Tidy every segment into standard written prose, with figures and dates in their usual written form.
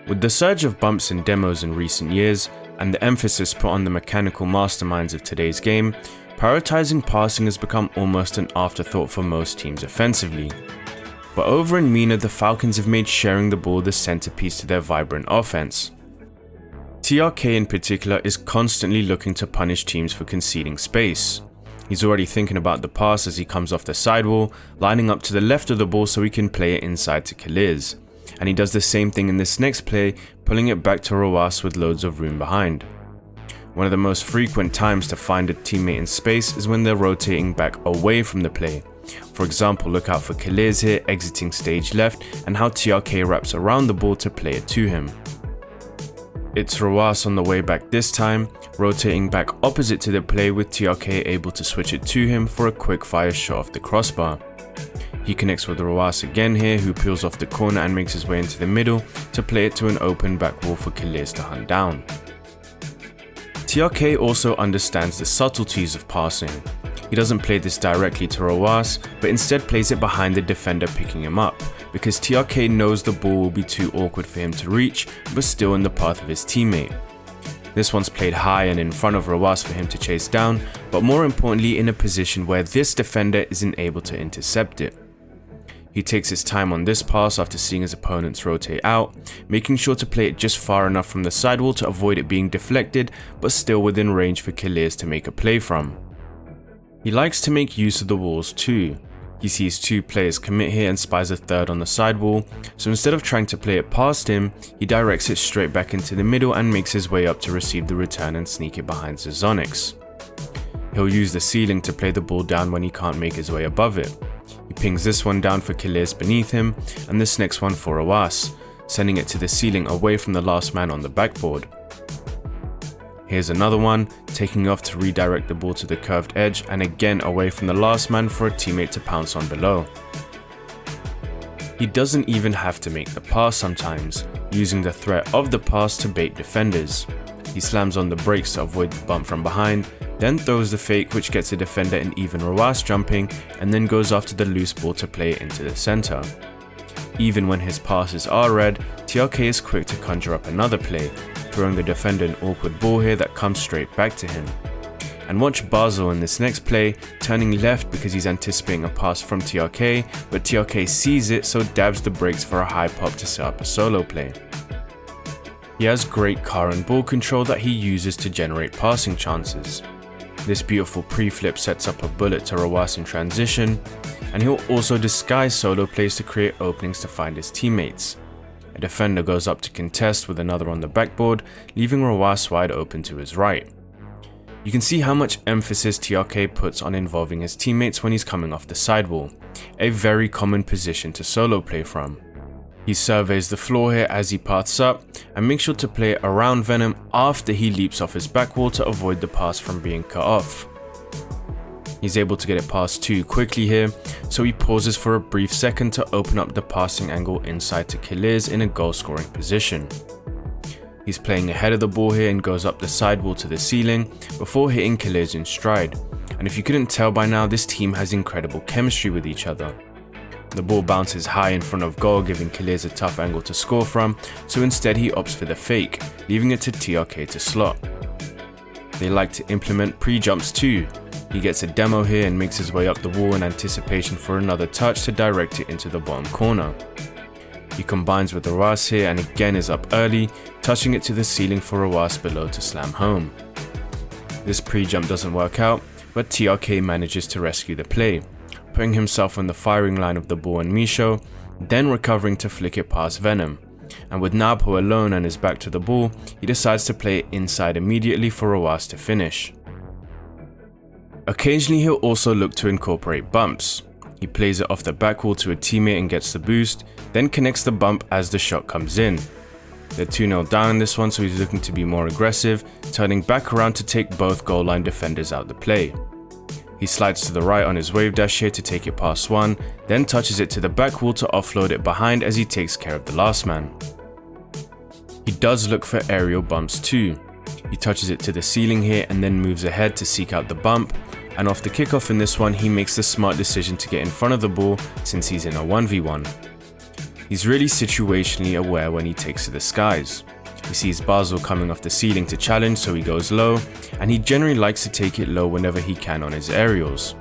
With the surge of bumps and demos in recent years, and the emphasis put on the mechanical masterminds of today's game, prioritizing passing has become almost an afterthought for most teams offensively. But over in MENA, the Falcons have made sharing the ball the centerpiece to their vibrant offense. TRK in particular is constantly looking to punish teams for conceding space. He's already thinking about the pass as he comes off the sidewall, lining up to the left of the ball so he can play it inside to Khalid. And he does the same thing in this next play, pulling it back to Rawas with loads of room behind. One of the most frequent times to find a teammate in space is when they're rotating back away from the play. For example, look out for Khalid here exiting stage left and how TRK wraps around the ball to play it to him. It's Rawas on the way back this time, rotating back opposite to the play with TRK able to switch it to him for a quick fire shot off the crossbar. He connects with Rawas again here, who peels off the corner and makes his way into the middle to play it to an open back wall for Khalid to hunt down. TRK also understands the subtleties of passing. He doesn't play this directly to Rawas, but instead plays it behind the defender picking him up, because TRK knows the ball will be too awkward for him to reach, but still in the path of his teammate. This one's played high and in front of Rawas for him to chase down, but more importantly in a position where this defender isn't able to intercept it. He takes his time on this pass after seeing his opponents rotate out, making sure to play it just far enough from the sidewall to avoid it being deflected, but still within range for Khalid to make a play from. He likes to make use of the walls too. He sees two players commit here and spies a third on the sidewall, so instead of trying to play it past him, he directs it straight back into the middle and makes his way up to receive the return and sneak it behind Zazonix. He'll use the ceiling to play the ball down when he can't make his way above it. He pings this one down for Khalid beneath him, and this next one for Rawas, sending it to the ceiling away from the last man on the backboard. Here's another one, taking off to redirect the ball to the curved edge and again away from the last man for a teammate to pounce on below. He doesn't even have to make the pass sometimes, using the threat of the pass to bait defenders. He slams on the brakes to avoid the bump from behind, then throws the fake which gets a defender and even Rawas jumping, and then goes after the loose ball to play it into the center. Even when his passes are read, TRK is quick to conjure up another play, throwing the defender an awkward ball here that comes straight back to him. And watch Basel in this next play, turning left because he's anticipating a pass from TRK, but TRK sees it so dabs the brakes for a high pop to set up a solo play. He has great car and ball control that he uses to generate passing chances. This beautiful pre-flip sets up a bullet to Rawas in transition, and he'll also disguise solo plays to create openings to find his teammates. A defender goes up to contest with another on the backboard, leaving Rawas wide open to his right. You can see how much emphasis TRK puts on involving his teammates when he's coming off the sidewall, a very common position to solo play from. He surveys the floor here as he paths up and makes sure to play it around Venom after he leaps off his back wall to avoid the pass from being cut off. He's able to get it past too quickly here, so he pauses for a brief second to open up the passing angle inside to Khalid in a goal scoring position. He's playing ahead of the ball here and goes up the sidewall to the ceiling before hitting Khalid in stride, and if you couldn't tell by now, this team has incredible chemistry with each other. The ball bounces high in front of goal, giving Khalid a tough angle to score from, so instead he opts for the fake, leaving it to TRK to slot. They like to implement pre-jumps too. He gets a demo here and makes his way up the wall in anticipation for another touch to direct it into the bottom corner. He combines with Rawas here and again is up early, touching it to the ceiling for Rawas below to slam home. This pre-jump doesn't work out, but TRK manages to rescue the play, putting himself on the firing line of the ball and Misho, then recovering to flick it past Venom. And with Nabho alone and his back to the ball, he decides to play it inside immediately for Rawas to finish. Occasionally he'll also look to incorporate bumps. He plays it off the back wall to a teammate and gets the boost, then connects the bump as the shot comes in. They're 2-0 down in this one, so he's looking to be more aggressive, turning back around to take both goal line defenders out the play. He slides to the right on his wave dash here to take it past one, then touches it to the back wall to offload it behind as he takes care of the last man. He does look for aerial bumps too. He touches it to the ceiling here and then moves ahead to seek out the bump, and off the kickoff in this one he makes the smart decision to get in front of the ball since he's in a 1v1. He's really situationally aware when he takes to the skies. He sees Basel coming off the ceiling to challenge, so he goes low, and he generally likes to take it low whenever he can on his aerials.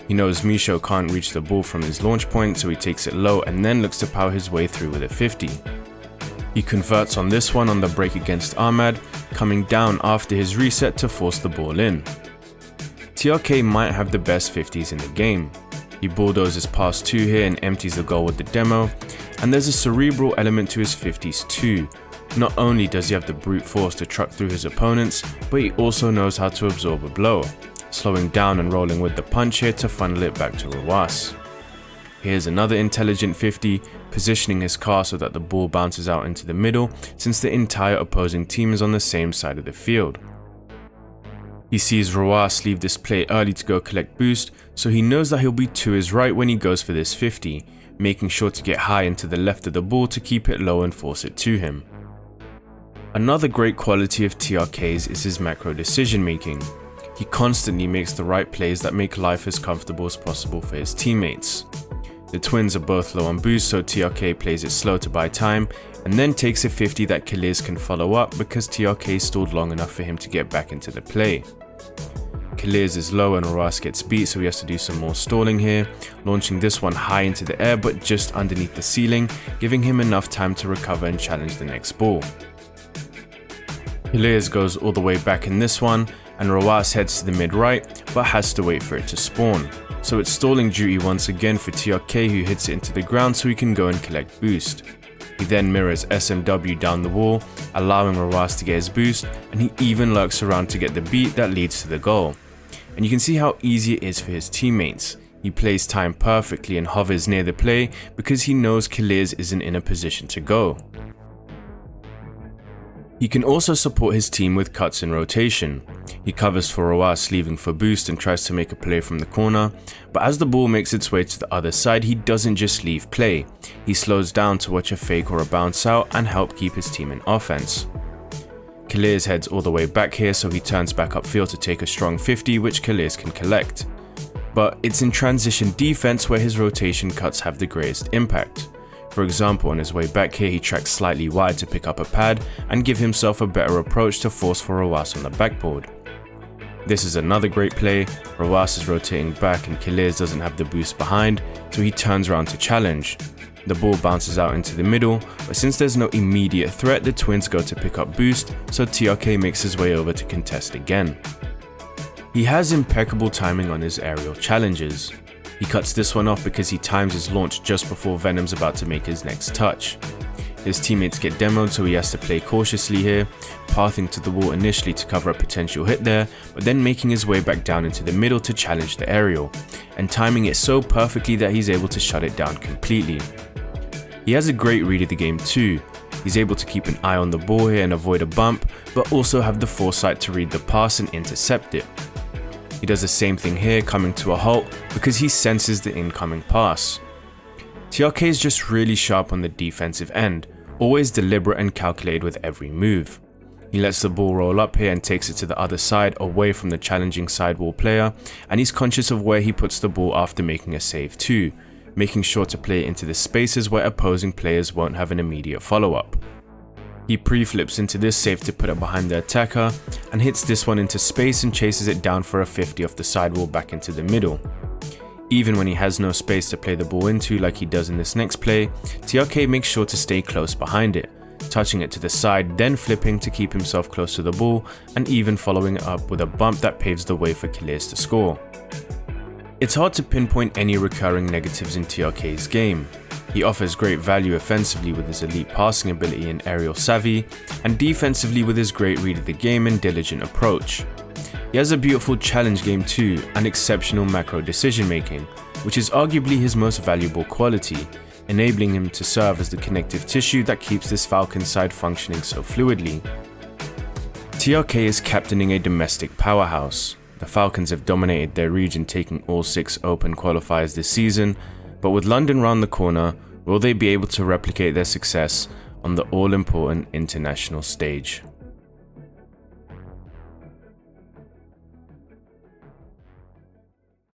He knows Misho can't reach the ball from his launch point, so he takes it low and then looks to power his way through with a 50. He converts on this one on the break against Ahmad, coming down after his reset to force the ball in. TRK might have the best 50s in the game. He bulldozes past 2 here and empties the goal with the demo, and there's a cerebral element to his 50s too. Not only does he have the brute force to truck through his opponents, but he also knows how to absorb a blow, slowing down and rolling with the punch here to funnel it back to Rawas. Here's another intelligent 50, positioning his car so that the ball bounces out into the middle since the entire opposing team is on the same side of the field. He sees Rawas leave this play early to go collect boost, so he knows that he'll be to his right when he goes for this 50, making sure to get high into the left of the ball to keep it low and force it to him. Another great quality of TRK's is his macro decision making. He constantly makes the right plays that make life as comfortable as possible for his teammates. The twins are both low on boost, so TRK plays it slow to buy time, and then takes a 50 that Kaliz can follow up because TRK stalled long enough for him to get back into the play. Kaliz is low and Rawas gets beat, so he has to do some more stalling here, launching this one high into the air but just underneath the ceiling, giving him enough time to recover and challenge the next ball. Kaliz goes all the way back in this one, and Rawas heads to the mid-right, but has to wait for it to spawn. So it's stalling duty once again for TRK, who hits it into the ground so he can go and collect boost. He then mirrors SMW down the wall, allowing Rawas to get his boost, and he even lurks around to get the beat that leads to the goal. And you can see how easy it is for his teammates. He plays time perfectly and hovers near the play because he knows Kaliz isn't in a position to go. He can also support his team with cuts in rotation. He covers for Rawas leaving for boost and tries to make a play from the corner, but as the ball makes its way to the other side, he doesn't just leave play. He slows down to watch a fake or a bounce out and help keep his team in offense. Kaliz heads all the way back here, so he turns back upfield to take a strong 50 which Kaliz can collect. But it's in transition defense where his rotation cuts have the greatest impact. For example, on his way back here, he tracks slightly wide to pick up a pad and give himself a better approach to force for Rawas on the backboard. This is another great play. Rawas is rotating back and Kaliz doesn't have the boost behind, so he turns around to challenge. The ball bounces out into the middle, but since there's no immediate threat, the twins go to pick up boost, so TRK makes his way over to contest again. He has impeccable timing on his aerial challenges. He cuts this one off because he times his launch just before Venom's about to make his next touch. His teammates get demoed, so he has to play cautiously here, pathing to the wall initially to cover a potential hit there, but then making his way back down into the middle to challenge the aerial, and timing it so perfectly that he's able to shut it down completely. He has a great read of the game too. He's able to keep an eye on the ball here and avoid a bump, but also have the foresight to read the pass and intercept it. He does the same thing here, coming to a halt because he senses the incoming pass. TRK is just really sharp on the defensive end, always deliberate and calculated with every move. He lets the ball roll up here and takes it to the other side away from the challenging sidewall player, and he's conscious of where he puts the ball after making a save too, making sure to play it into the spaces where opposing players won't have an immediate follow-up. He pre-flips into this save to put it behind the attacker, and hits this one into space and chases it down for a 50 off the sidewall back into the middle. Even when he has no space to play the ball into like he does in this next play, TRK makes sure to stay close behind it, touching it to the side, then flipping to keep himself close to the ball, and even following it up with a bump that paves the way for Kaliz to score. It's hard to pinpoint any recurring negatives in TRK's game. He offers great value offensively with his elite passing ability and aerial savvy, and defensively with his great read of the game and diligent approach. He has a beautiful challenge game too, and exceptional macro decision making, which is arguably his most valuable quality, enabling him to serve as the connective tissue that keeps this Falcons side functioning so fluidly. TRK is captaining a domestic powerhouse. The Falcons have dominated their region, taking all 6 Open Qualifiers this season, but with London round the corner, will they be able to replicate their success on the all-important international stage?